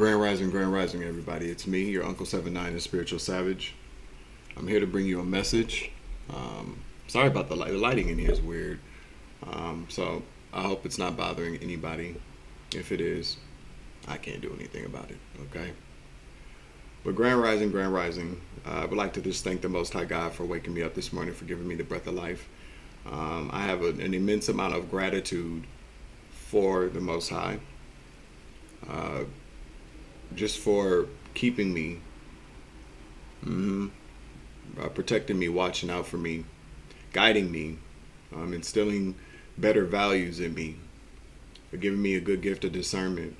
Grand Rising, everybody. It's me, your Uncle 79, the Spiritual Savage. I'm here to bring you a message. Sorry about the light. The lighting in here is weird. So I hope it's not bothering anybody. If it is, I can't do anything about it, okay? But Grand Rising, I would like to just thank the Most High God for waking me up this morning, for giving me the breath of life. I have an immense amount of gratitude for the Most High. Just for keeping me, protecting me, watching out for me, guiding me, instilling better values in me, for giving me a good gift of discernment,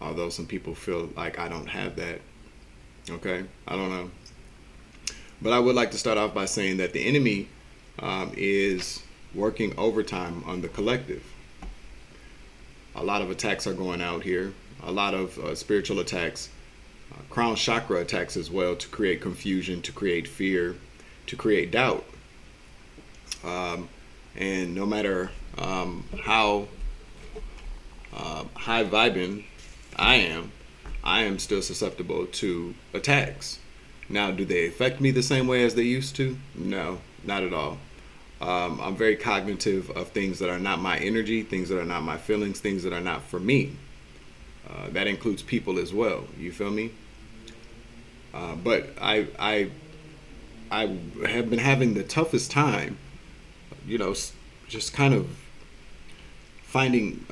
although some people feel like I don't have that. Okay, I don't know. But I would like to start off by saying that the enemy is working overtime on the collective. A lot of attacks are going out here. A lot of spiritual attacks, crown chakra attacks as well, to create confusion, to create fear, to create doubt. And no matter how high vibing I am still susceptible to attacks. Now, do they affect me the same way as they used to? No, not at all. I'm very cognitive of things that are not my energy, things that are not my feelings, things that are not for me. That includes people as well. You feel me? But I have been having the toughest time, just kind of finding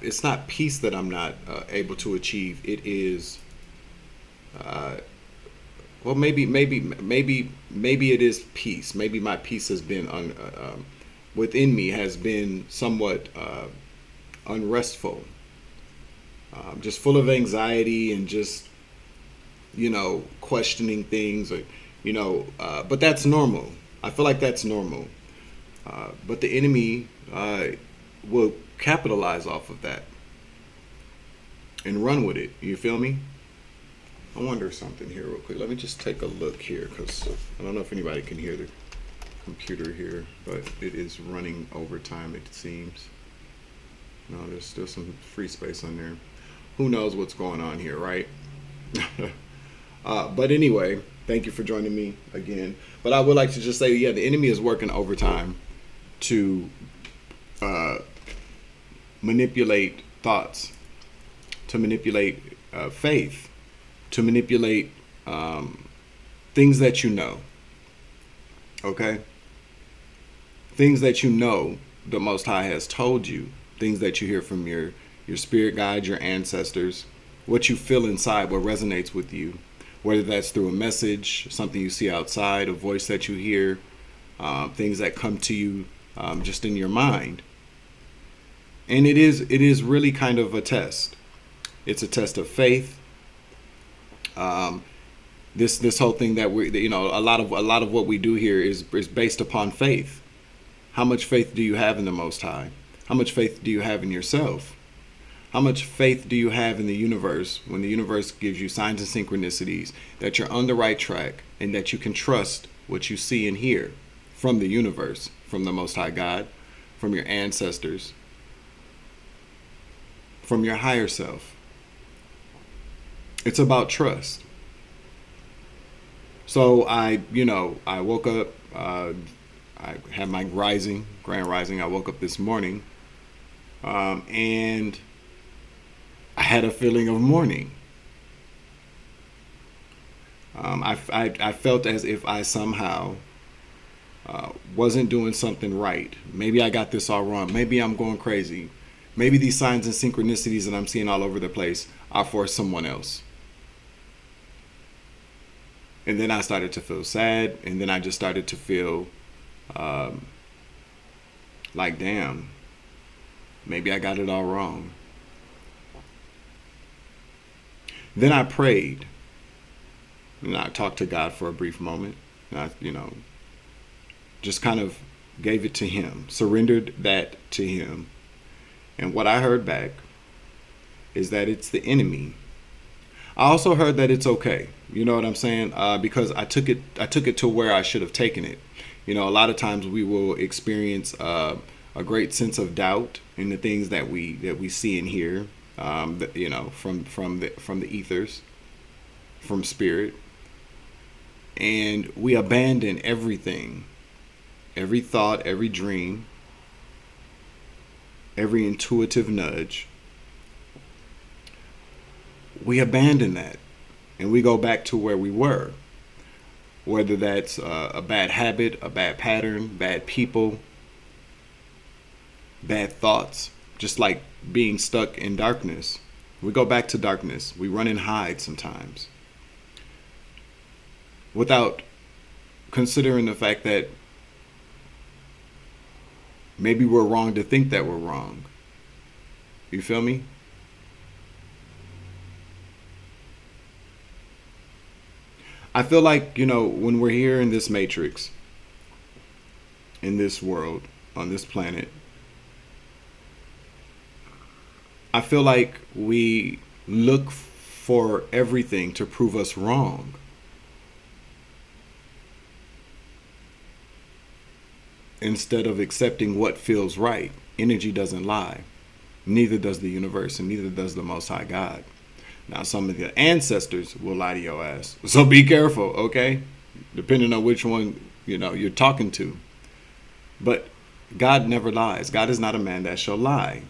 it's not peace that I'm not able to achieve. It is well, maybe it is peace. Maybe my peace has been within me has been somewhat unrestful. Just full of anxiety and just, questioning things, but that's normal. I feel like that's normal. But the enemy will capitalize off of that and run with it. You feel me? I wonder something here real quick. Let me just take a look here, because I don't know if anybody can hear the computer here, but it is running overtime, it seems. No, there's still some free space on there. Who knows what's going on here, right? But anyway, thank you for joining me again. But I would like to just say, yeah, the enemy is working overtime to manipulate thoughts, to manipulate faith, to manipulate things that you know. Okay? Things that you know the Most High has told you, things that you hear from your spirit guides, your ancestors, what you feel inside, what resonates with you, whether that's through a message, something you see outside, a voice that you hear, things that come to you just in your mind. And it is really kind of a test. It's a test of faith. This whole thing that a lot of what we do here is based upon faith. How much faith do you have in the Most High? How much faith do you have in yourself? How much faith do you have in the universe when the universe gives you signs and synchronicities that you're on the right track and that you can trust what you see and hear from the universe, from the Most High God, from your ancestors, from your higher self? It's about trust. So I woke up, I had my grand rising. I woke up this morning, and I had a feeling of mourning. I felt as if I somehow wasn't doing something right. Maybe I got this all wrong. Maybe I'm going crazy. Maybe these signs and synchronicities that I'm seeing all over the place are for someone else. And then I started to feel sad. And then I just started to feel like, damn, maybe I got it all wrong. Then I prayed. And I talked to God for a brief moment. And I, just kind of gave it to Him, surrendered that to Him. And what I heard back is that it's the enemy. I also heard that it's okay. You know what I'm saying? Because I took it to where I should have taken it. A lot of times we will experience a great sense of doubt in the things that we see and hear. from the ethers, from spirit, and we abandon everything, every thought, every dream, every intuitive nudge. We abandon that, and we go back to where we were. Whether that's a bad habit, a bad pattern, bad people, bad thoughts, just like being stuck in darkness. We go back to darkness. We run and hide sometimes without considering the fact that maybe we're wrong to think that we're wrong. You feel me? I feel like, when we're here in this matrix, in this world, on this planet, I feel like we look for everything to prove us wrong. Instead of accepting what feels right. Energy doesn't lie. Neither does the universe, and neither does the Most High God. Now, some of the ancestors will lie to your ass. So be careful, okay? Depending on which one, you're talking to. But God never lies. God is not a man that shall lie.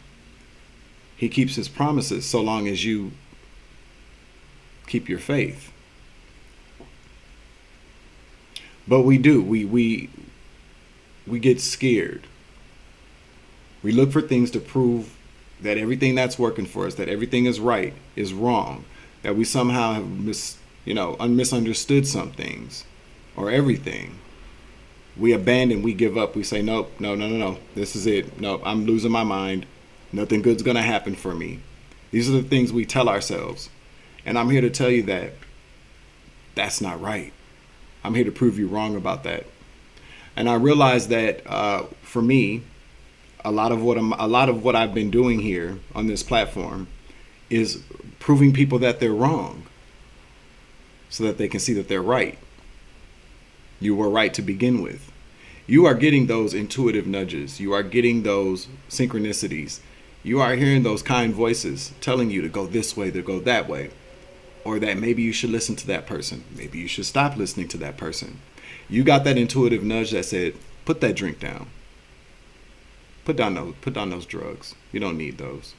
He keeps his promises so long as you keep your faith. But we do. We get scared. We look for things to prove that everything that's working for us, that everything is right, is wrong, that we somehow have misunderstood some things or everything. We abandon, we give up, we say, nope, no, this is it. Nope, I'm losing my mind. Nothing good's going to happen for me. These are the things we tell ourselves. And I'm here to tell you that that's not right. I'm here to prove you wrong about that. And I realize that for me, a lot of what I've been doing here on this platform is proving people that they're wrong, so that they can see that they're right. You were right to begin with. You are getting those intuitive nudges. You are getting those synchronicities. You are hearing those kind voices telling you to go this way, to go that way, or that maybe you should listen to that person. Maybe you should stop listening to that person. You got that intuitive nudge that said, put that drink down. Put down those drugs. You don't need those.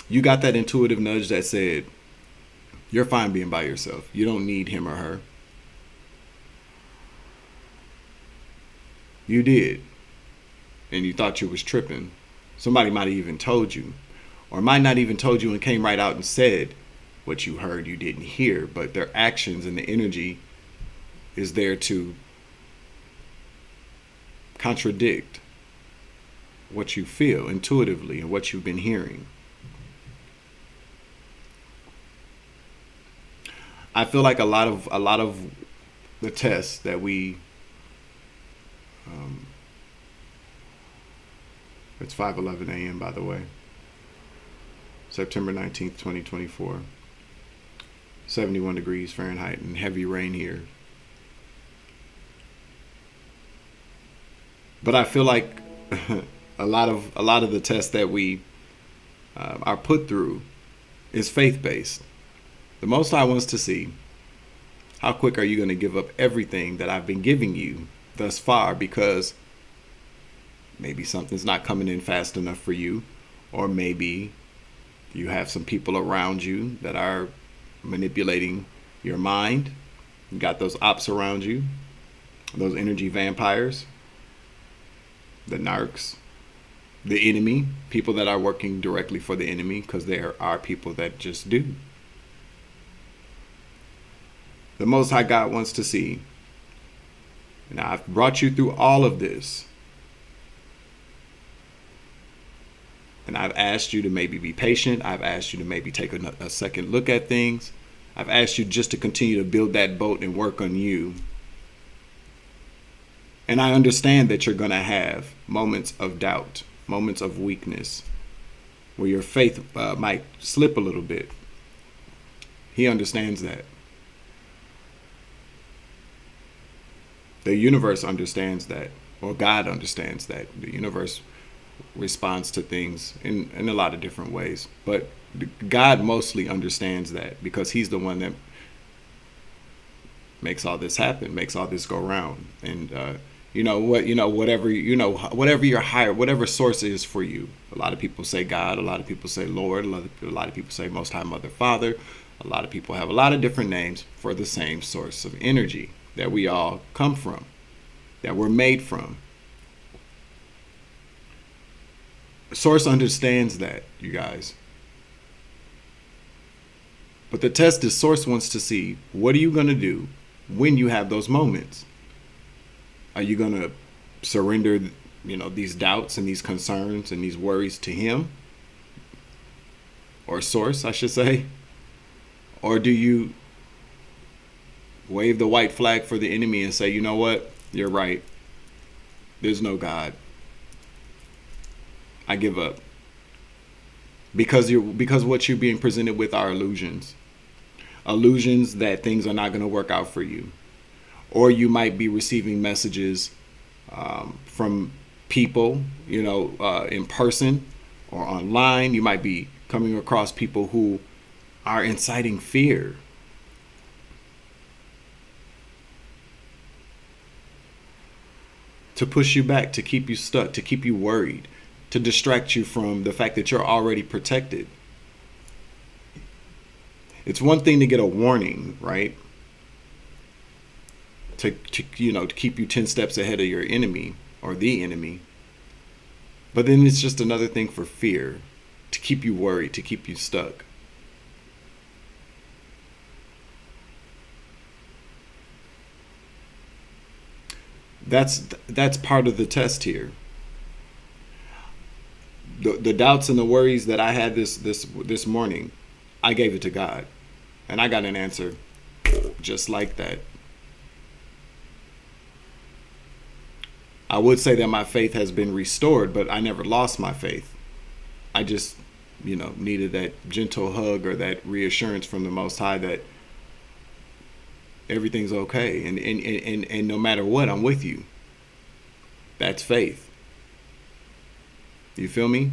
You got that intuitive nudge that said, you're fine being by yourself. You don't need him or her. You did. And you thought you was tripping. Somebody might have even told you. Or might not even told you and came right out and said what you heard you didn't hear. But their actions and the energy is there to contradict what you feel intuitively and what you've been hearing. I feel like a lot of the tests that we it's 5:11 a.m. by the way, September 19th, 2024, 71 degrees Fahrenheit and heavy rain here. But I feel like a lot of the tests that we are put through is faith-based. The Most High wants to see, how quick are you going to give up everything that I've been giving you thus far, because maybe something's not coming in fast enough for you, or maybe you have some people around you that are manipulating your mind. You got those ops around you, those energy vampires, the narcs, the enemy, people that are working directly for the enemy, because there are people that just do. The Most High God wants to see, and I've brought you through all of this, and I've asked you to maybe be patient. I've asked you to maybe take a second look at things. I've asked you just to continue to build that boat and work on you. And I understand that you're going to have moments of doubt, moments of weakness, where your faith might slip a little bit. He understands that. The universe understands that, or God understands that. The universe responds to things in a lot of different ways. But God mostly understands that, because he's the one that makes all this happen, makes all this go round. And whatever your higher, whatever source is for you. A lot of people say God, a lot of people say Lord, a lot of people say Most High Mother, Father. A lot of people have a lot of different names for the same source of energy that we all come from, that we're made from. Source understands that, you guys. But the test is, Source wants to see, what are you going to do when you have those moments? Are you going to surrender, these doubts and these concerns and these worries to him? Or Source, I should say. Or do you wave the white flag for the enemy and say, you know what? You're right. There's no God. I give up. Because what you're being presented with are illusions. Illusions that things are not going to work out for you. Or you might be receiving messages from people, in person or online. You might be coming across people who are inciting fear. To push you back, to keep you stuck, to keep you worried, to distract you from the fact that you're already protected. It's one thing to get a warning, right? To keep you 10 steps ahead of your enemy or the enemy. But then it's just another thing for fear, to keep you worried, to keep you stuck. That's part of the test here. The doubts and the worries that I had this morning, I gave it to God, and I got an answer just like that. I would say that my faith has been restored, but I never lost my faith. I just, needed that gentle hug or that reassurance from the Most High that everything's okay, and no matter what, I'm with you. That's faith. You feel me?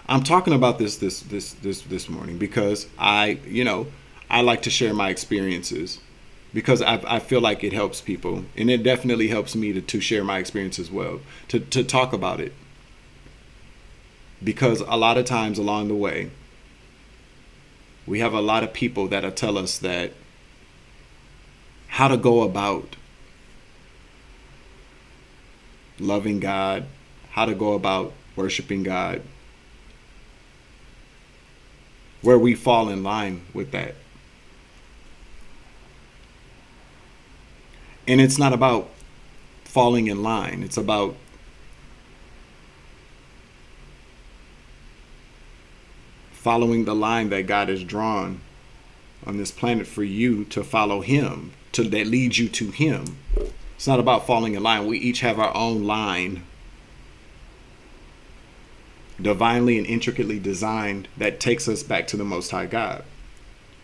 I'm talking about this morning because I like to share my experiences, because I feel like it helps people, and it definitely helps me to share my experience as well, to talk about it. Because a lot of times along the way, we have a lot of people that'll tell us that how to go about loving God, how to go about worshiping God, where we fall in line with that. And it's not about falling in line. It's about following the line that God has drawn on this planet for you to follow him, that leads you to him. It's not about falling in line. We each have our own line, divinely and intricately designed, that takes us back to the Most High God.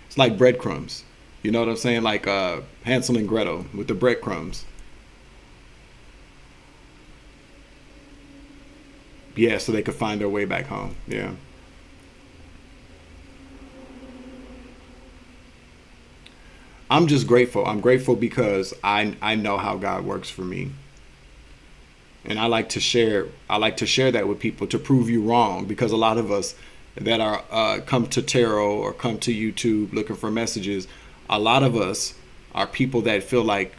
It's like breadcrumbs. You know what I'm saying? Like Hansel and Gretel with the breadcrumbs. Yeah, so they could find their way back home. Yeah. I'm just grateful. I'm grateful because I know how God works for me. And I like to share that with people, to prove you wrong, because a lot of us that are come to tarot or come to YouTube looking for messages, a lot of us are people that feel like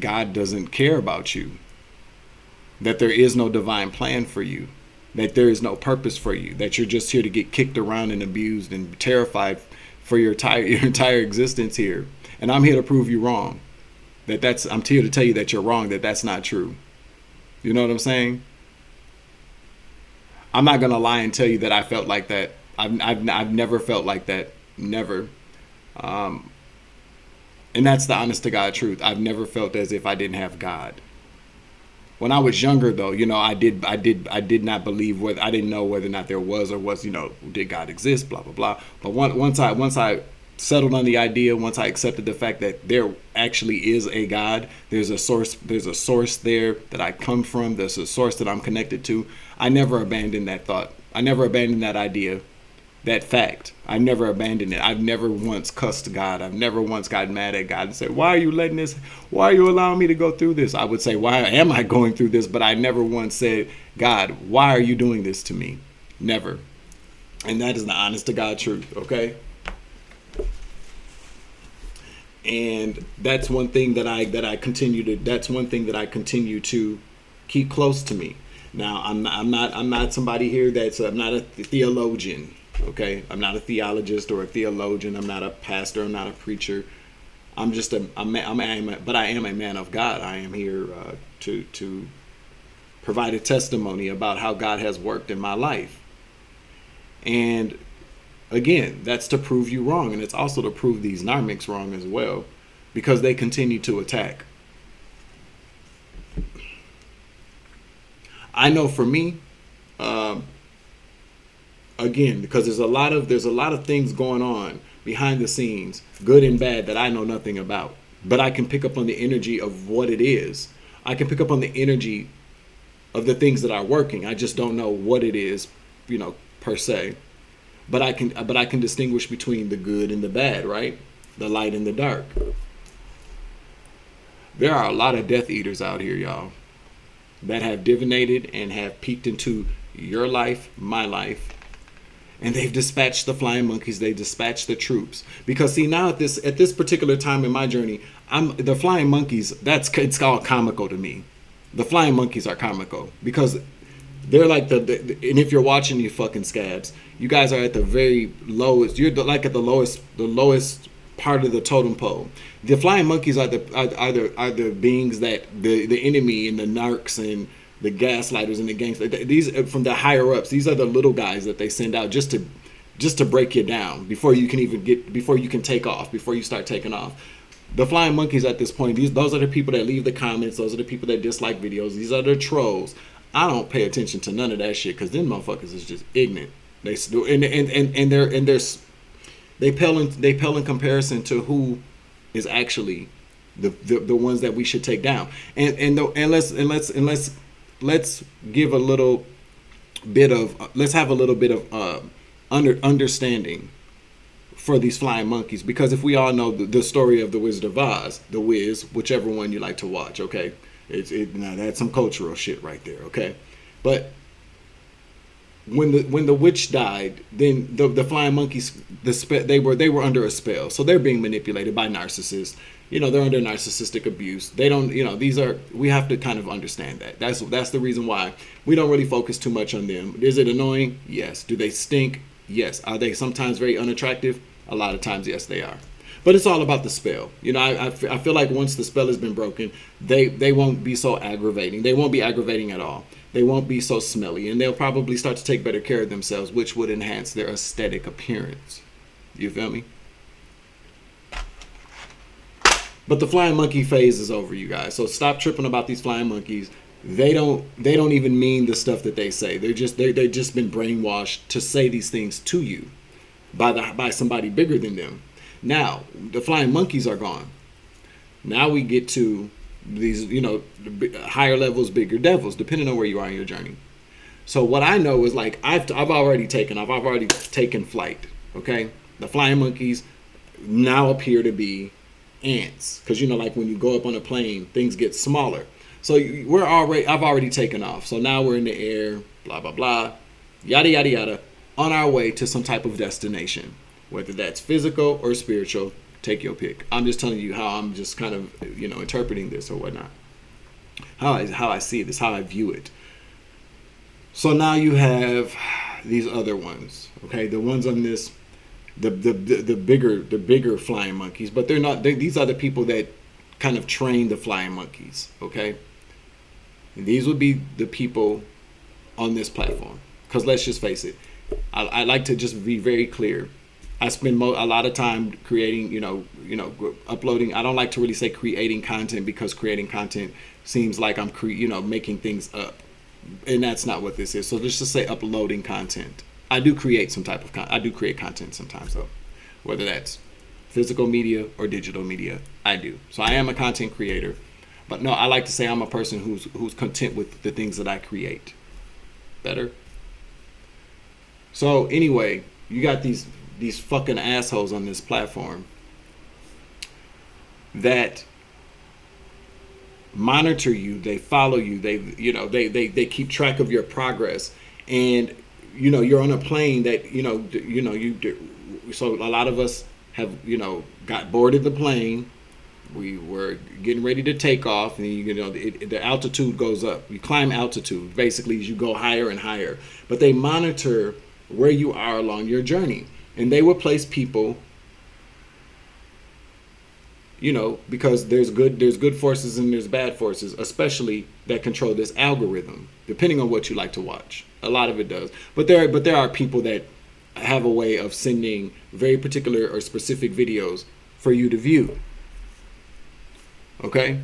God doesn't care about you, that there is no divine plan for you, that there is no purpose for you, that you're just here to get kicked around and abused and terrified for your entire existence here. And I'm here to prove you wrong. I'm here to tell you that you're wrong, that's not true. You know what I'm saying? I'm not gonna lie and tell you that I felt like that. I've never felt like that. Never. And that's the honest to God truth. I've never felt as if I didn't have God. When I was younger, though, I did not believe I didn't know whether or not there was, did God exist, blah blah blah. But once I settled on the idea, once I accepted the fact that there actually is a God, there's a source there that I come from, there's a source that I'm connected to, I never abandoned that thought. I never abandoned that idea, that fact. I never abandoned it. I've never once cussed God. I've never once gotten mad at God and said, why are you allowing me to go through this? I would say, why am I going through this? But I never once said, God, why are you doing this to me? Never. And that is the honest to God truth, okay? And that's one thing that I continue to keep close to me. Now, I'm not somebody here I'm not a theologian, okay? I'm not a theologist or a theologian. I'm not a pastor. I'm not a preacher. I'm just but I am a man of God. I am here to provide a testimony about how God has worked in my life. And again, that's to prove you wrong, and it's also to prove these narmics wrong as well, because they continue to attack. I know for me, again, because there's a lot of things going on behind the scenes, good and bad, that I know nothing about. But I can pick up on the energy of what it is. I can pick up on the energy of the things that are working. I just don't know what it is, per se. But I can distinguish between the good and the bad, right? The light and the dark. There are a lot of Death Eaters out here, y'all, that have divinated and have peeked into your life, my life, and they've dispatched the flying monkeys. They dispatched the troops. Because see, now at this particular time in my journey, the flying monkeys. It's all comical to me. The flying monkeys are comical because they're like and if you're watching, you fucking scabs, you guys are at the very lowest. You're like at the lowest part of the totem pole. The flying monkeys are the beings that the enemy and the narcs and the gaslighters and the gangs. These from the higher ups. These are the little guys that they send out just to break you down before you can take off, before you start taking off. The flying monkeys at this point, those are the people that leave the comments. Those are the people that dislike videos. These are the trolls. I don't pay attention to none of that shit because them motherfuckers is just ignorant. They pale in comparison to who is actually the ones that we should take down. Let's give a little bit of let's have a little bit of understanding for these flying monkeys, because if we all know the story of the Wizard of Oz, the Wiz, whichever one you like to watch, okay. Now that's some cultural shit right there, okay? But when the witch died, then the flying monkeys, they were under a spell, so they're being manipulated by narcissists. They're under narcissistic abuse. They don't, we have to kind of understand that. That's the reason why we don't really focus too much on them. Is it annoying? Yes. Do they stink? Yes. Are they sometimes very unattractive? A lot of times, yes, they are. But it's all about the spell. I feel like once the spell has been broken, they won't be so aggravating. They won't be aggravating at all. They won't be so smelly. And they'll probably start to take better care of themselves, which would enhance their aesthetic appearance. You feel me? But the flying monkey phase is over, you guys. So stop tripping about these flying monkeys. They don't even mean the stuff that they say. They've just been brainwashed to say these things to you by somebody bigger than them. Now, the flying monkeys are gone. Now we get to these, higher levels, bigger devils, depending on where you are in your journey. So what I know is like I've already taken flight. Okay, the flying monkeys now appear to be ants, because like when you go up on a plane, things get smaller. So I've already taken off. So now we're in the air, blah blah blah, yada yada yada, on our way to some type of destination. Whether that's physical or spiritual, take your pick. I'm just telling you how I'm just kind of, interpreting this or whatnot. How I see this, how I view it. So now you have these other ones, okay? The ones on this, the bigger flying monkeys, but they're not. These are the people that kind of train the flying monkeys, okay? And these would be the people on this platform, because let's just face it. I like to just be very clear. I spend a lot of time creating, uploading. I don't like to really say creating content, because creating content seems like I'm, making things up, and that's not what this is. So let's just say uploading content. I do create some type of I do create content sometimes, though, whether that's physical media or digital media. I do. So I am a content creator. But no, I like to say I'm a person who's content with the things that I create. Better? So anyway, you got these fucking assholes on this platform that monitor you, they follow you, they keep track of your progress, and you're on a plane that so a lot of us have got boarded the plane. We were getting ready to take off, and the altitude goes up. You climb altitude basically as you go higher and higher, but they monitor where you are along your journey, and they will place people, because there's good forces and there's bad forces, especially that control this algorithm, depending on what you like to watch. A lot of it does. But there are people that have a way of sending very particular or specific videos for you to view. Okay?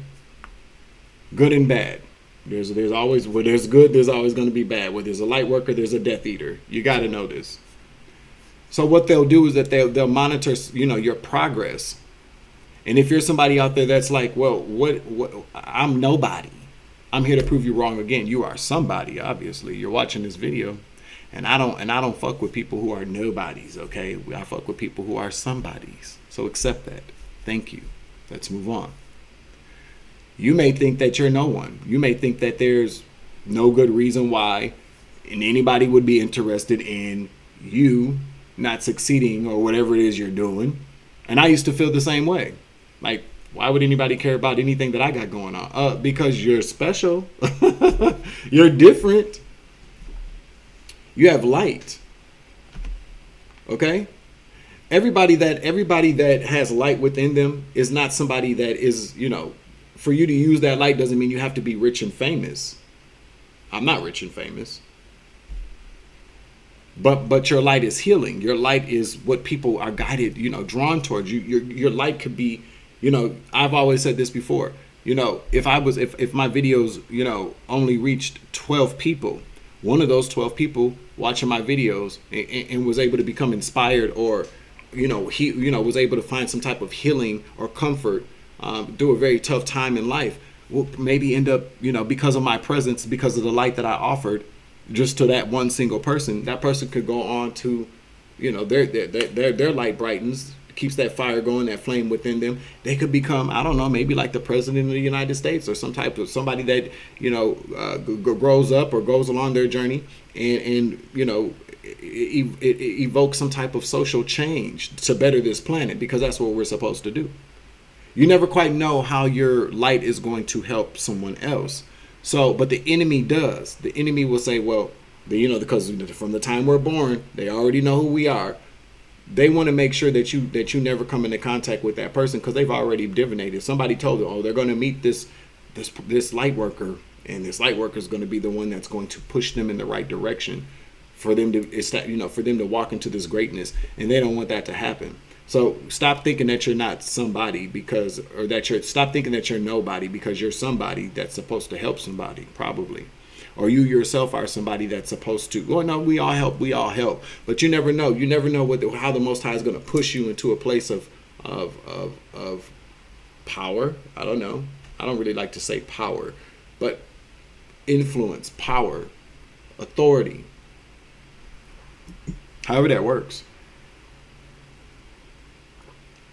Good and bad. There's always, where there's good, there's always going to be bad. Where there's a light worker, there's a Death Eater. You got to know this. So what they'll do is that they'll monitor, your progress. And if you're somebody out there that's like, well, what I'm nobody. I'm here to prove you wrong again. You are somebody, obviously. You're watching this video. And I don't fuck with people who are nobodies, okay? I fuck with people who are somebodies. So accept that. Thank you. Let's move on. You may think that you're no one. You may think that there's no good reason why anybody would be interested in you not succeeding or whatever it is you're doing. And I used to feel the same way. Like, why would anybody care about anything that I got going on? Because you're special. You're different. You have light. Okay? Everybody that has light within them is not somebody that is, for you to use that light doesn't mean you have to be rich and famous. I'm not rich and famous. But your light is healing. Your light is what people are guided, drawn towards. Your light could be, I've always said this before. If my videos, only reached 12 people, one of those 12 people watching my videos and was able to become inspired, or was able to find some type of healing or comfort through a very tough time in life, will maybe end up, because of my presence, because of the light that I offered, just to that one single person. That person could go on to, their light brightens, keeps that fire going, that flame within them. They could become, I don't know, maybe like the president of the United States, or some type of somebody that grows up or goes along their journey and evoke some type of social change to better this planet, because that's what we're supposed to do. You never quite know how your light is going to help someone else. So, but the enemy does. The enemy will say, well, because from the time we're born, they already know who we are. They want to make sure that you never come into contact with that person, because they've already divinated. Somebody told them, oh, they're going to meet this light worker, and this light worker is going to be the one that's going to push them in the right direction for them to walk into this greatness, and they don't want that to happen. So stop thinking that you're not somebody stop thinking that you're nobody, because you're somebody that's supposed to help somebody, probably. Or you yourself are somebody that's supposed to. Well, no, we all help. But you never know. You never know how the Most High is going to push you into a place of power. I don't know. I don't really like to say power, but influence, power, authority. However that works.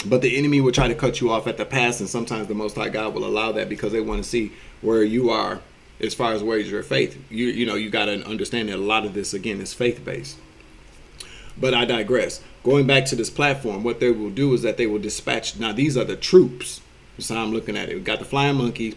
But the enemy will try to cut you off at the pass, and sometimes the Most High God will allow that, because they want to see where you are as far as where is your faith. You got to understand that a lot of this, again, is faith-based. But I digress. Going back to this platform, what they will do is that they will dispatch. Now, these are the troops. That's how I'm looking at it. We got the flying monkeys.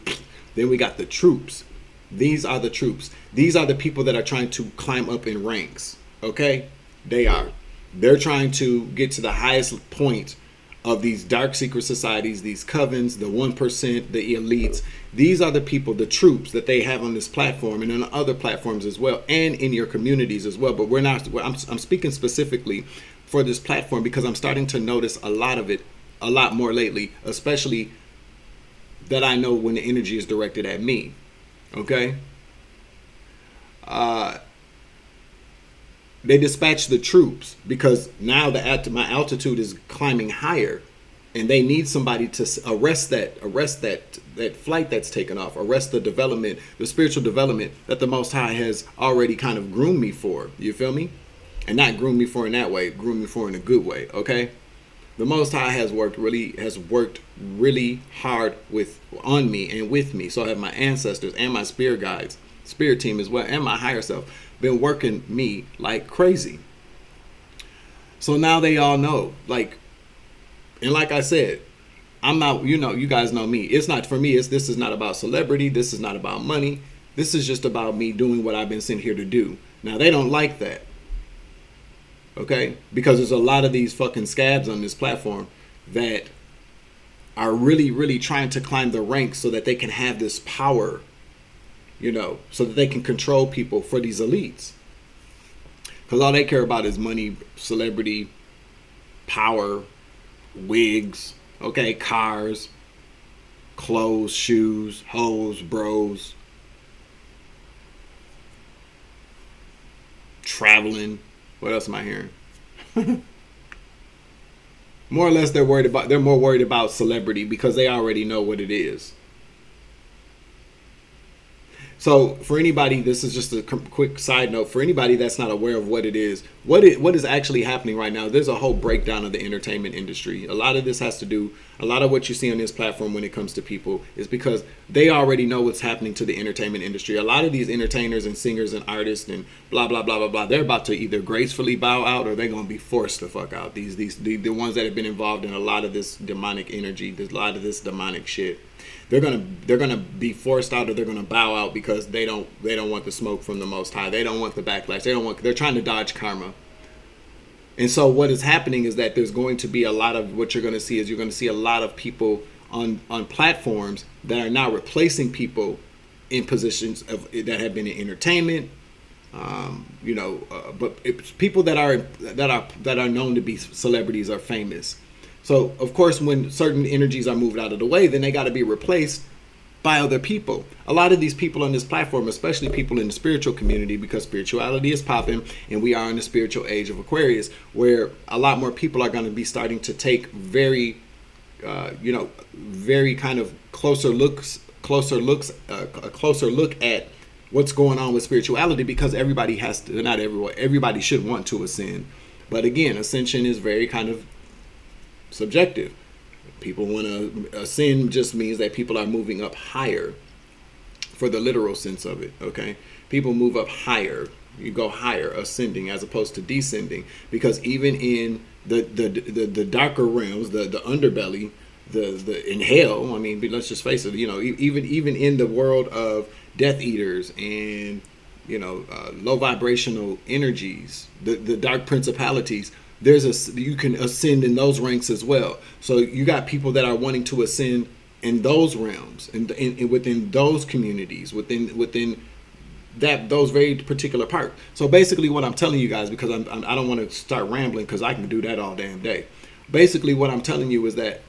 Then we got the troops. These are the troops. These are the people that are trying to climb up in ranks. Okay? They are. They're trying to get to the highest point of these dark secret societies, these covens, the 1%, the elites. These are the people, the troops that they have on this platform and on other platforms as well, and in your communities as well. But I'm speaking specifically for this platform, because I'm starting to notice a lot of it, a lot more lately, especially that I know when the energy is directed at me. Okay? They dispatch the troops, because now my altitude is climbing higher. and they need somebody to arrest that flight that's taken off, arrest the development, the spiritual development that the Most High has already kind of groomed me for. You feel me? And not groomed me for in that way, groomed me for in a good way. Okay. The Most High has worked really hard on me and with me. So have my ancestors and my spirit guides, spirit team as well, and my higher self been working me like crazy. So now they all know, like, and like I said, I'm not, you guys know me. It's not for me. This is not about celebrity. This is not about money. This is just about me doing what I've been sent here to do. Now they don't like that. Okay, because there's a lot of these fucking scabs on this platform that are really trying to climb the ranks so that they can have this power, so that they can control people for these elites. Because all they care about is money, celebrity, power, wigs, okay, cars, clothes, shoes, hoes, bros, traveling. What else am I hearing? More or less, they're more worried about celebrity because they already know what it is. So for anybody, this is just a quick side note. For anybody that's not aware of what it is, what is actually happening right now, there's a whole breakdown of the entertainment industry. A lot of this has to do, a lot of what you see on this platform when it comes to people is because they already know what's happening to the entertainment industry. A lot of these entertainers and singers and artists and blah, blah, blah, blah, blah, they're about to either gracefully bow out or they're going to be forced the fuck out. The ones that have been involved in a lot of this demonic energy, a lot of this demonic shit. They're gonna be forced out, or they're gonna bow out because they don't want the smoke from the Most High. They don't want the backlash. They're trying to dodge karma. And so what is happening is that there's going to be a lot of, what you're going to see is you're going to see a lot of people on platforms that are now replacing people in positions that have been in entertainment. But it's people that are known to be celebrities or famous. So, of course, when certain energies are moved out of the way, then they got to be replaced by other people. A lot of these people on this platform, especially people in the spiritual community, because spirituality is popping and we are in the spiritual age of Aquarius, where a lot more people are going to be starting to take very kind of closer look at what's going on with spirituality, because everybody has to, not everyone, everybody should want to ascend. But again, ascension is very kind of subjective. People want to ascend just means that people are moving up higher, for the literal sense of it. Okay, people move up higher. You go higher, ascending, as opposed to descending, because even in the darker realms, the underbelly, the in hell. I mean, let's just face it. Even in the world of Death Eaters and low vibrational energies, the dark principalities. You can ascend in those ranks as well. So you got people that are wanting to ascend in those realms and within those communities, within those very particular parts. So basically, what I'm telling you guys, because I don't want to start rambling, because I can do that all damn day. Basically, what I'm telling you is that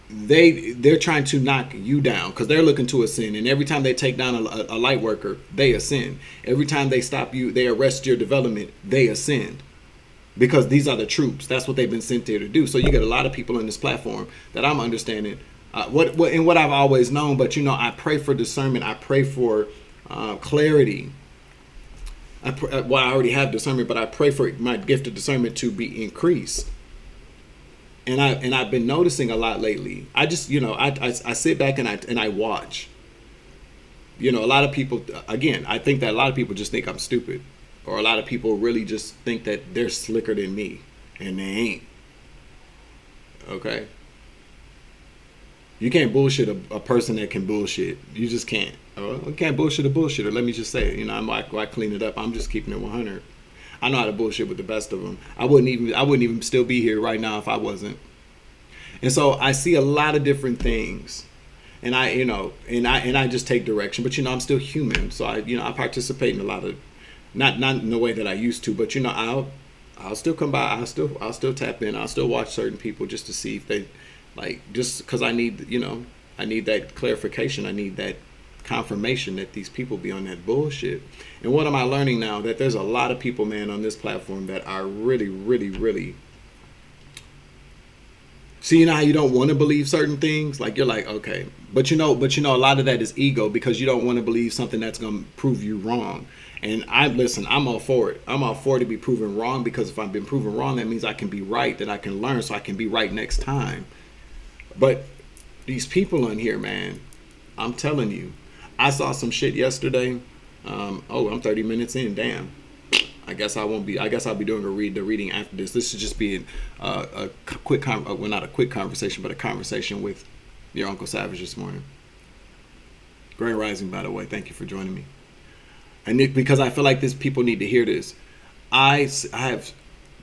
they're trying to knock you down because they're looking to ascend, and every time they take down a light worker, they ascend. Every time they stop you, they arrest your development, they ascend. Because these are the troops. That's what they've been sent there to do. So you get a lot of people on this platform that I'm understanding what I've always known. But I pray for discernment. I pray for clarity. I already have discernment, but I pray for my gift of discernment to be increased. And I've been noticing a lot lately. I just I sit back and I watch. A lot of people, again, I think that a lot of people just think I'm stupid. Or a lot of people really just think that they're slicker than me, and they ain't. Okay? You can't bullshit a person that can bullshit. You just can't. You can't bullshit a bullshitter. Let me just say it. I'm like, why clean it up? I'm just keeping it 100. I know how to bullshit with the best of them. I wouldn't even still be here right now if I wasn't. And so I see a lot of different things. And I just take direction. But I'm still human. So I participate in a lot of, not in the way that I used to, but I'll still come by. I'll still tap in. I'll still watch certain people just to see if they, like, just because I need that clarification. I need that confirmation that these people be on that bullshit. And what am I learning now? That there's a lot of people, man, on this platform that are really, really, really See, you know how you don't want to believe certain things? Like, you're like, okay. But a lot of that is ego, because you don't want to believe something that's going to prove you wrong. And I'm all for it. I'm all for it to be proven wrong, because if I've been proven wrong, that means I can be right, that I can learn so I can be right next time. But these people on here, man, I'm telling you, I saw some shit yesterday. I'm 30 minutes in. Damn. I guess I'll be doing the reading after this. This should just be a quick, not a quick conversation, but a conversation with your Uncle Savage this morning. Grand Rising, by the way. Thank you for joining me. And because I feel like people need to hear this. I have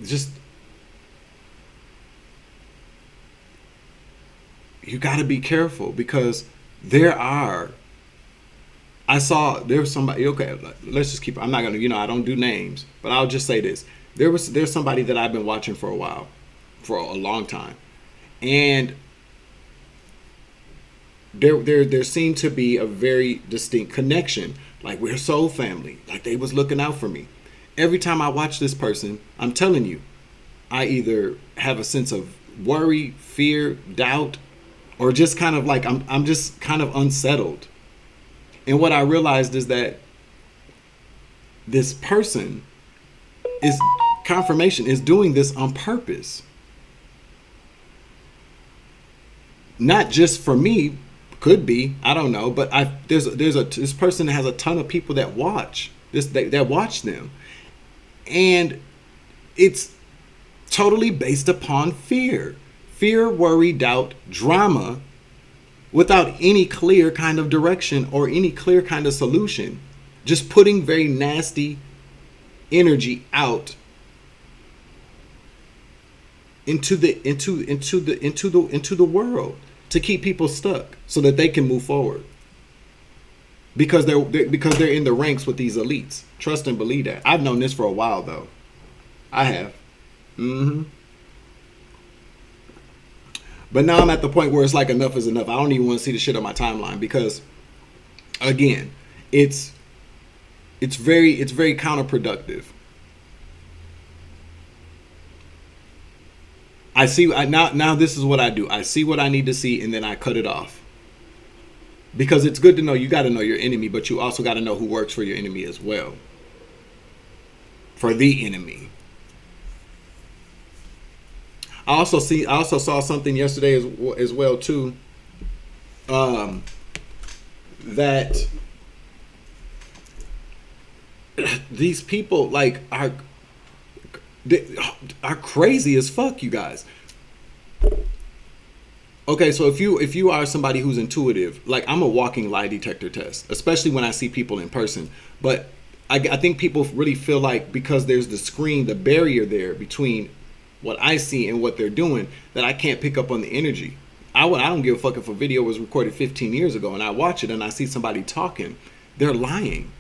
just, you got to be careful, because there's somebody, okay, let's just keep, I'm not going to, I don't do names, but I'll just say this. There's somebody that I've been watching for a while, for a long time. And there seemed to be a very distinct connection. Like, we're soul family. Like, they was looking out for me. Every time I watch this person, I'm telling you, I either have a sense of worry, fear, doubt, or just kind of like, I'm just kind of unsettled. And what I realized is that this person is doing this on purpose. Not just for me, could be, I don't know, but this person has a ton of people that watch that watch them. And it's totally based upon fear, worry, doubt, drama, without any clear kind of direction or any clear kind of solution. Just putting very nasty energy out into the world to keep people stuck so that they can move forward. Because they're in the ranks with these elites. Trust and believe that. I've known this for a while though. I have. But now I'm at the point where it's like, enough is enough. I don't even want to see the shit on my timeline, because, again, it's very counterproductive. Now this is what I do. I see what I need to see, and then I cut it off. Because it's good to know, you got to know your enemy, but you also got to know who works for your enemy as well. For the enemy. I also saw something yesterday as well too. That these people like are crazy as fuck, you guys. Okay, so if you are somebody who's intuitive, like, I'm a walking lie detector test, especially when I see people in person. But I think people really feel like, because there's the screen, the barrier there between what I see and what they're doing, that I can't pick up on the energy. I don't give a fuck if a video was recorded 15 years ago and I watch it and I see somebody talking. They're lying.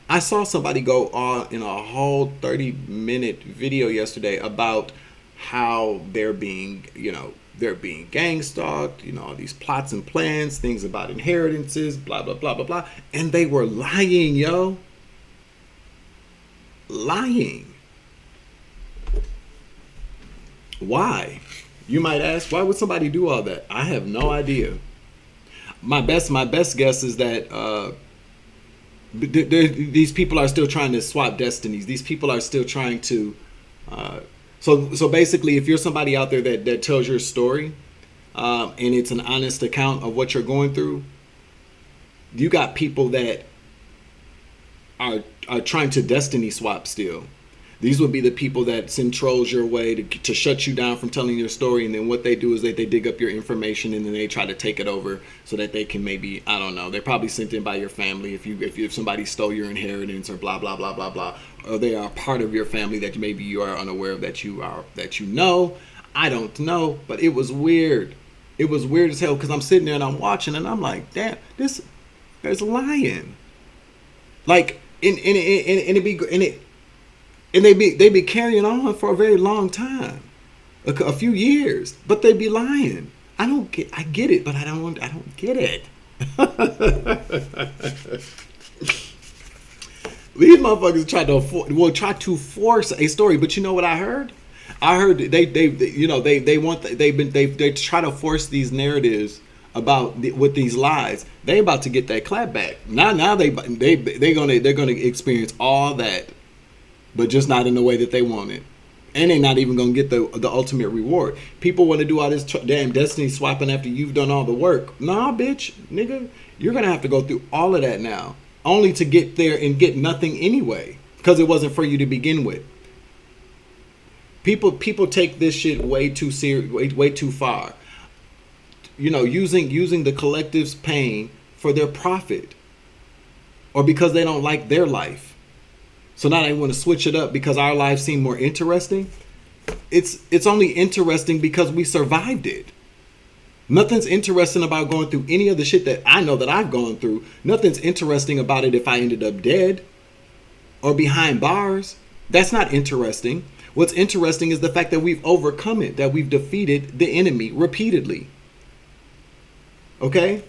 I saw somebody go on in a whole 30-minute video yesterday about how they're being gang stalked, all these plots and plans, things about inheritances, blah, blah, blah, blah, blah. And they were lying, yo. Lying. Why? You might ask, why would somebody do all that? I have no idea. My best guess is that these people are still trying to swap destinies. These people are still trying to. So basically, if you're somebody out there that tells your story, and it's an honest account of what you're going through, you got people that are trying to destiny swap still. These would be the people that send trolls your way to shut you down from telling your story. And then what they do is they dig up your information and then they try to take it over so that they can maybe, I don't know, they're probably sent in by your family if somebody stole your inheritance or blah, blah, blah, blah, blah. Or they are part of your family that maybe you are unaware of that you know. I don't know, but it was weird. It was weird as hell, because I'm sitting there and I'm watching and I'm like, damn, this guy's lying. Like, and they be carrying on for a very long time, a few years, but they be lying. I get it, but I don't get it. These motherfuckers try to force a story, but you know what I heard? I heard they try to force these narratives about with these lies. They about to get that clap back. Now they're gonna experience all that, but just not in the way that they want it. And they're not even gonna get the ultimate reward. People want to do all this damn destiny swapping after you've done all the work. Nah, bitch, nigga, you're gonna have to go through all of that now, only to get there and get nothing anyway, because it wasn't for you to begin with. People take this shit way too serious, way too far. Using the collective's pain for their profit, or because they don't like their life. So now they want to switch it up because our lives seem more interesting. It's only interesting because we survived it. Nothing's interesting about going through any of the shit that I know that I've gone through. Nothing's interesting about it if I ended up dead or behind bars. That's not interesting. What's interesting is the fact that we've overcome it, that we've defeated the enemy repeatedly. Okay?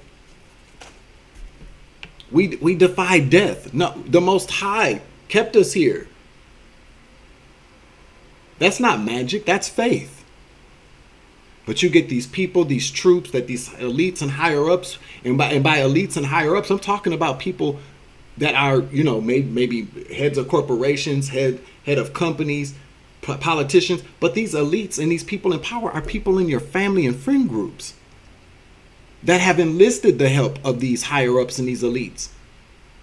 We defied death. No, the Most High kept us here. That's not magic, that's faith. But you get these people, these troops, that these elites and higher ups, and by elites and higher ups, I'm talking about people that are, maybe heads of corporations, head of companies, politicians, but these elites and these people in power are people in your family and friend groups that have enlisted the help of these higher ups and these elites,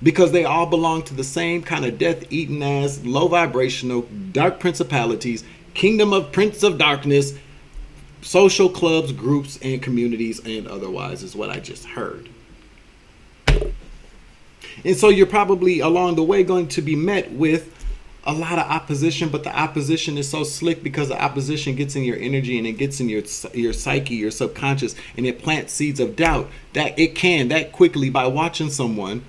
because they all belong to the same kind of death-eating ass, low vibrational, dark principalities, kingdom of prince of darkness, social clubs, groups, and communities, and otherwise, is what I just heard. And so you're probably along the way going to be met with a lot of opposition, but the opposition is so slick because the opposition gets in your energy and it gets in your psyche, your subconscious, and it plants seeds of doubt that it can that quickly by watching someone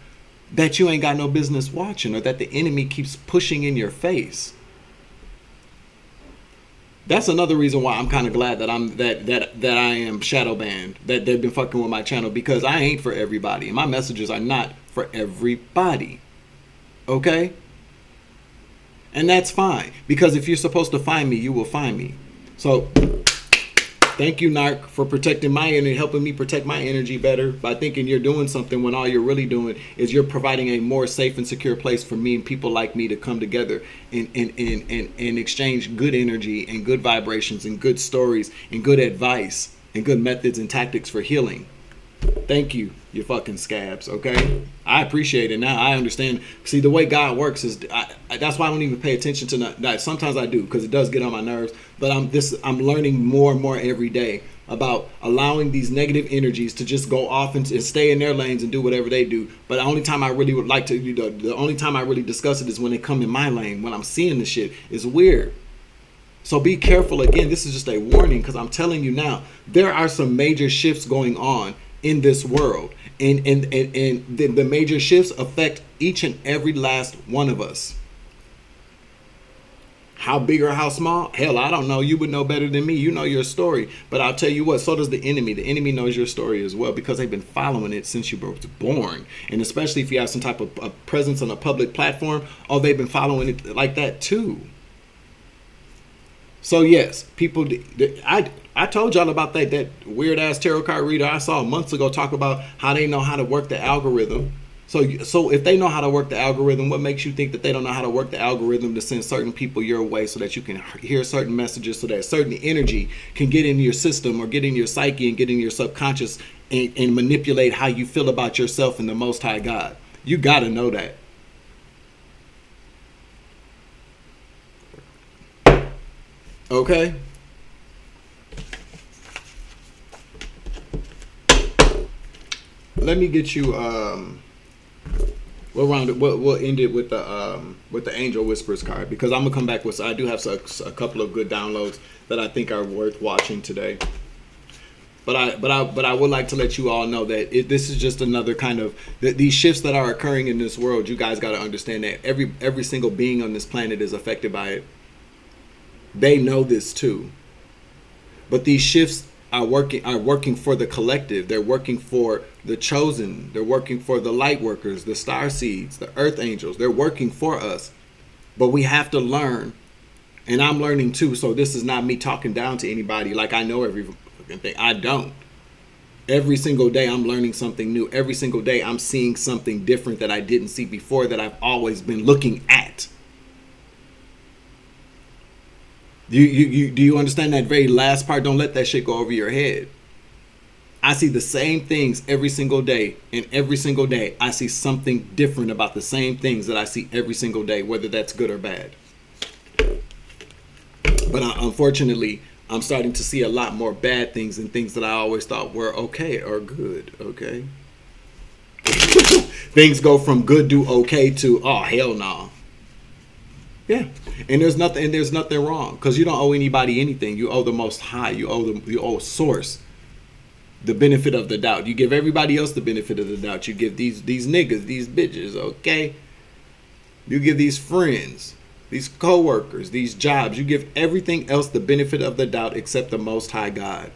that you ain't got no business watching, or that the enemy keeps pushing in your face. That's another reason why I'm kind of glad that I am shadow banned, that they've been fucking with my channel, because I ain't for everybody and my messages are not for everybody. Okay? And that's fine, because if you're supposed to find me, you will find me. So thank you, Narc, for protecting my energy, helping me protect my energy better by thinking you're doing something when all you're really doing is you're providing a more safe and secure place for me and people like me to come together and exchange good energy and good vibrations and good stories and good advice and good methods and tactics for healing. Thank you, you fucking scabs, okay? I appreciate it now. I understand. See, the way God works is, that's why I don't even pay attention to that. Sometimes I do, because it does get on my nerves. But I'm learning more and more every day about allowing these negative energies to just go off and stay in their lanes and do whatever they do. But the only time I really would like to, the only time I really discuss it is when they come in my lane, when I'm seeing the shit. It's weird. So be careful. Again, this is just a warning, because I'm telling you now, there are some major shifts going on in this world, and the major shifts affect each and every last one of us. How big or how small? Hell, I don't know. You would know better than me. You know your story. But I'll tell you what, so does the enemy. The enemy knows your story as well, because they've been following it since you were born. And especially if you have some type of presence on a public platform, they've been following it like that too. So yes, people, I told y'all about that weird ass tarot card reader I saw months ago talk about how they know how to work the algorithm. So if they know how to work the algorithm, what makes you think that they don't know how to work the algorithm to send certain people your way so that you can hear certain messages, so that certain energy can get in your system or get in your psyche and get in your subconscious and manipulate how you feel about yourself and the Most High God? You got to know that. Okay? Let me get you we'll end it with the Angel Whispers card, because I'm gonna come back with, I do have a couple of good downloads that I think are worth watching today. But I would like to let you all know that this is just another kind of these shifts that are occurring in this world. You guys got to understand that every single being on this planet is affected by it. They know this too. But these shifts are working for the collective. They're working for the chosen. They're working for the light workers, the star seeds, the earth angels. They're working for us. But we have to learn And I'm learning too. So this is not me talking down to anybody like I know every fucking thing. I don't. Every single day I'm learning something new. Every single day I'm seeing something different that I didn't see before, that I've always been looking at. Do you understand that very last part? Don't let that shit go over your head. I see the same things every single day, and every single day I see something different about the same things that I see every single day, whether that's good or bad. But unfortunately, I'm starting to see a lot more bad things than things that I always thought were okay or good. Okay. Things go from good to okay to, oh, hell no. Yeah. And there's nothing wrong, because you don't owe anybody anything. You owe the Most High. You owe Source the benefit of the doubt. You give everybody else the benefit of the doubt. You give these niggas, these bitches, okay? You give these friends, these co-workers, these jobs. You give everything else the benefit of the doubt except the Most High God.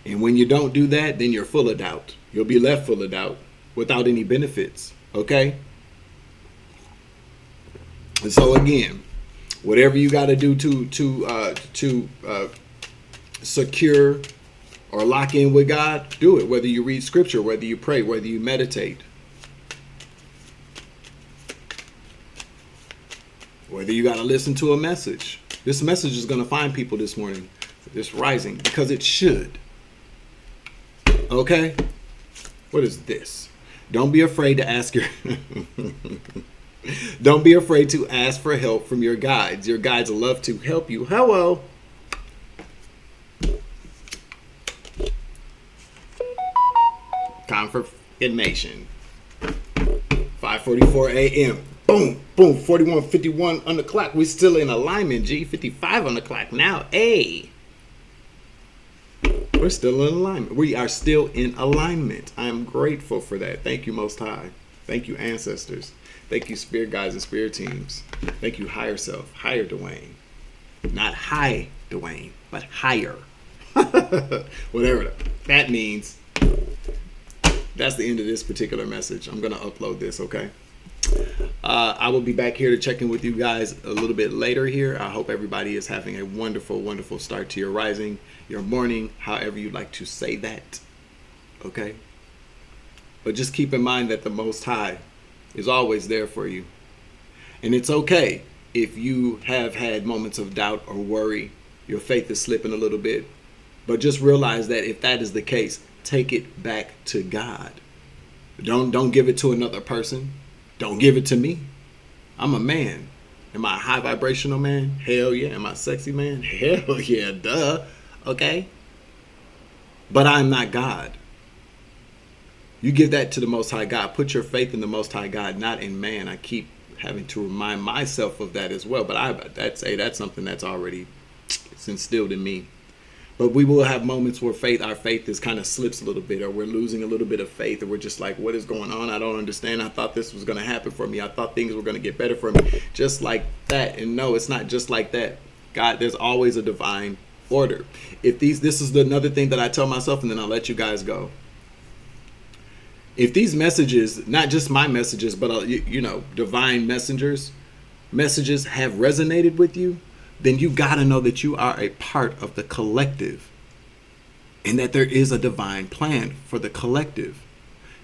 And when you don't do that, then you're full of doubt. You'll be left full of doubt without any benefits, okay? And so again, whatever you got to do to secure or lock in with God, do it. Whether you read scripture, whether you pray, whether you meditate, whether you got to listen to a message. This message is going to find people this morning, this rising, because it should. Okay? What is this? Don't be afraid to ask your... Don't be afraid to ask for help from your guides. Your guides love to help you. Hello. Confirmation. 5:44 a.m. Boom, boom. 41:51 on the clock. We're still in alignment. G. 55 on the clock now. A. We're still in alignment. We are still in alignment. I am grateful for that. Thank you, Most High. Thank you, ancestors. Thank you, spirit guides and spirit teams. Thank you, higher self, higher Dwayne. Not high Dwayne, but higher. Whatever that means. That's the end of this particular message. I'm going to upload this, okay? I will be back here to check in with you guys a little bit later here. I hope everybody is having a wonderful, wonderful start to your rising, your morning, however you like to say that, okay? But just keep in mind that the Most High is always there for you. And it's okay if you have had moments of doubt or worry, your faith is slipping a little bit. But just realize that if that is the case, take it back to God. Don't give it to another person. Don't give it to me. I'm a man. Am I a high vibrational man? Hell yeah. Am I a sexy man? Hell yeah, duh. Okay? But I'm not God. You give that to the Most High God. Put your faith in the Most High God, not in man. I keep having to remind myself of that as well. But that's something that's already instilled in me. But we will have moments where our faith is kind of slips a little bit, or we're losing a little bit of faith, or we're just like, what is going on? I don't understand. I thought this was going to happen for me. I thought things were going to get better for me. Just like that. And no, it's not just like that. God, there's always a divine order. This is another thing that I tell myself, and then I'll let you guys go. If these messages, not just my messages, but divine messages have resonated with you, then you got to know that you are a part of the collective, and that there is a divine plan for the collective.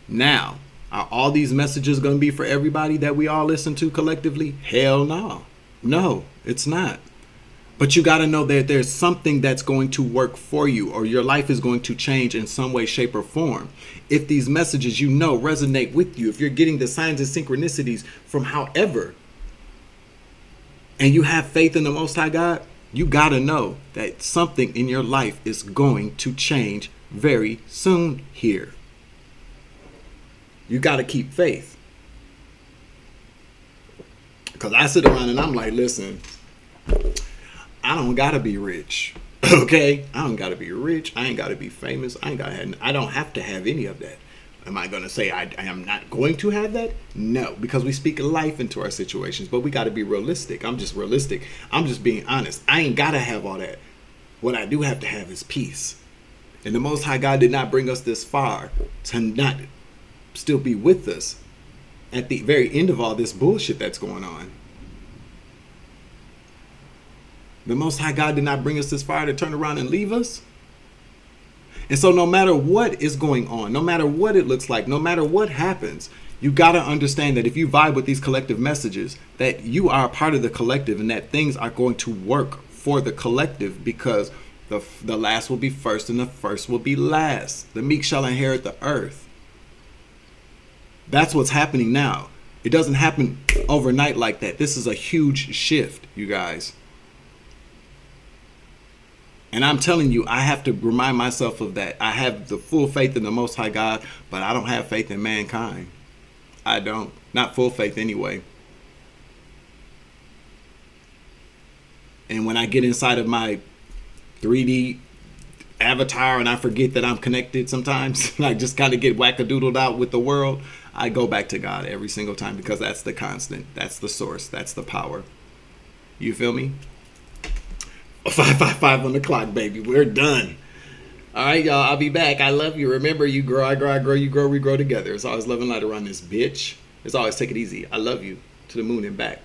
Now, are all these messages going to be for everybody that we all listen to collectively? Hell no. No, it's not. But you got to know that there's something that's going to work for you, or your life is going to change in some way, shape, or form. If these messages resonate with you, if you're getting the signs and synchronicities from however, and you have faith in the Most High God, you got to know that something in your life is going to change very soon here. You got to keep faith. Because I sit around and I'm like, listen, I don't got to be rich. Okay? I don't got to be rich. I ain't got to be famous. I don't have to have any of that. Am I going to say I am not going to have that? No, because we speak life into our situations, but we got to be realistic. I'm just realistic. I'm just being honest. I ain't got to have all that. What I do have to have is peace. And the Most High God did not bring us this far to not still be with us at the very end of all this bullshit that's going on. The Most High God did not bring us this far to turn around and leave us. And so no matter what is going on, no matter what it looks like, no matter what happens, you got to understand that if you vibe with these collective messages, that you are a part of the collective and that things are going to work for the collective, because the last will be first and the first will be last. The meek shall inherit the earth. That's what's happening now. It doesn't happen overnight like that. This is a huge shift, you guys. And I'm telling you, I have to remind myself of that. I have the full faith in the Most High God, but I don't have faith in mankind. I don't. Not full faith anyway. And when I get inside of my 3D avatar and I forget that I'm connected sometimes, I just kind of get wackadoodled out with the world, I go back to God every single time, because that's the constant. That's the source. That's the power. You feel me? 555 on the clock, baby. We're done. All right, y'all. I'll be back. I love you. Remember, you grow, I grow, I grow, you grow, we grow together. It's always love and light around this bitch. It's always take it easy. I love you. To the moon and back.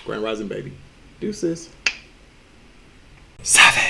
Grand rising, baby. Deuces. Savage.